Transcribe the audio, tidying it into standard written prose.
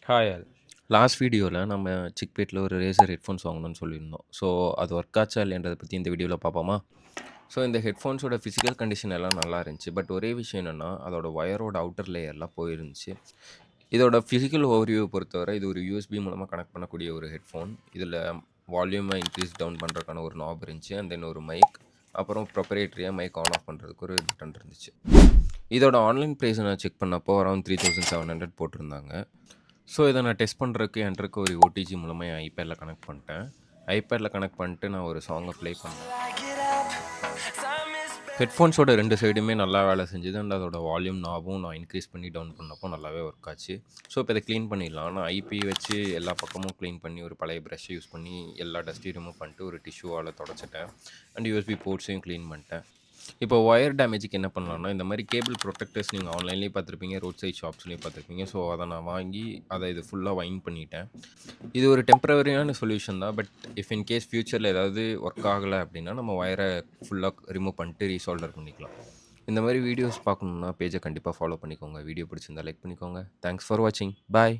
Hi all. Last வீடியோல நம்ம சிக்பேட்ல ஒரு ரேசர் ஹெட்ஃபோன்ஸ் வாங்கணும்னு சொல்லியிருந்தோம். ஸோ அது ஒர்க் ஆச்சா இல்லையன்றத பத்தி இந்த வீடியோல பார்ப்போமா? ஸோ இந்த ஹெட்ஃபோன்ஸோட ஃபிசிக்கல் கண்டிஷன் எல்லாம் நல்லா இருந்துச்சு. பட் ஒரே விஷயம் என்னன்னா, அதோட ஒயரோட அவுட்டர் லேயர்லாம் போயிருந்துச்சு. இதோட ஃபிசிக்கல் ஓவர்வியூ பொறுத்தவரை இது ஒரு யூஎஸ்பி மூலமா கனெக்ட் பண்ணக்கூடிய ஒரு ஹெட்ஃபோன். இதில வால்யூமை இன்க்ரீஸ், டவுன் பண்றதுக்கான ஒரு நாப் இருந்துச்சு. அண்ட் தென் ஒரு மைக். அப்புறம் ப்ரொப்ரைட்டரியா மைக் ஆன் ஆஃப் பண்றதுக்கு ஒரு பட்டன் இருந்துச்சு. இதோட ஆன்லைன் பிரைஸ நான் செக் பண்ணப்போ அரவுண்ட் 3700 போட்டிருந்தாங்க. ஸோ இத நான் டெஸ்ட் பண்றதுக்கு என்ட்ட இருக்க ஒரு ஓடிஜி மூலமா என் ஐபேட்ல கனெக்ட் பண்ணிட்டேன். ஐபேட்ல கனெக்ட் பண்ணிட்டு நான் ஒரு சாங்க ப்ளே பண்ணேன். ஹெட்ஃபோன்ஸோட 2 சைடுமே நல்லா வேலை செஞ்சது. அண்ட் அதோட வால்யூம் நாபும் நான் இன்க்ரீஸ் பண்ணி, டவுன் பண்ணப்போ நல்லாவே ஒர்க் ஆச்சு. ஸோ இப்போ இத கிளீன் பண்ணிடலாம். நான் ஐபி வச்சு எல்லா பக்கமும் கிளீன் பண்ணி, ஒரு பழைய பிரஷ்ஷ யூஸ் பண்ணி எல்லா டஸ்ட்டையும் ரிமூவ் பண்ணிட்டு, ஒரு டிஷ்யூவால தொடச்சிட்டேன். அண்ட் யூஎஸ்பி போர்ட்ஸையும் கிளீன் பண்ணிட்டேன். இப்போ ஒயர் டேமேஜுக்கு என்ன பண்ணலாம்னா, இந்த மாரி கேபிள் ப்ரொடெக்டர்ஸ் நீங்க ஆன்லைன்லேயும் பார்த்துருப்பீங்க, ரோட் சைட் ஷாப்ஸ்லேயும் பார்த்துருப்பீங்க. ஸோ அத நான் வாங்கி, அத இது ஃபுல்லா வைண்ட் பண்ணிட்டேன். இது ஒரு டெம்பரவரியான சொல்யூஷன் தான். பட் இஃப் இன் கேஸ் ஃபியூச்சர்ல ஏதாவது ஒர்க் ஆகல அப்படின்னா, நம்ம ஒயர ஃபுல்லா ரிமூவ் பண்ணிட்டு ரீசால்டர் பண்ணிக்கலாம். இந்த மாரி வீடியோஸ் பார்க்கணும்னா பேஜ கண்டிப்பா ஃபாலோ பண்ணிக்கோங்க. வீடியோ பிடிச்சிருந்தா லைக் பண்ணிக்கோங்க. தேங்க்ஸ் ஃபார் வாட்சிங். பாய்.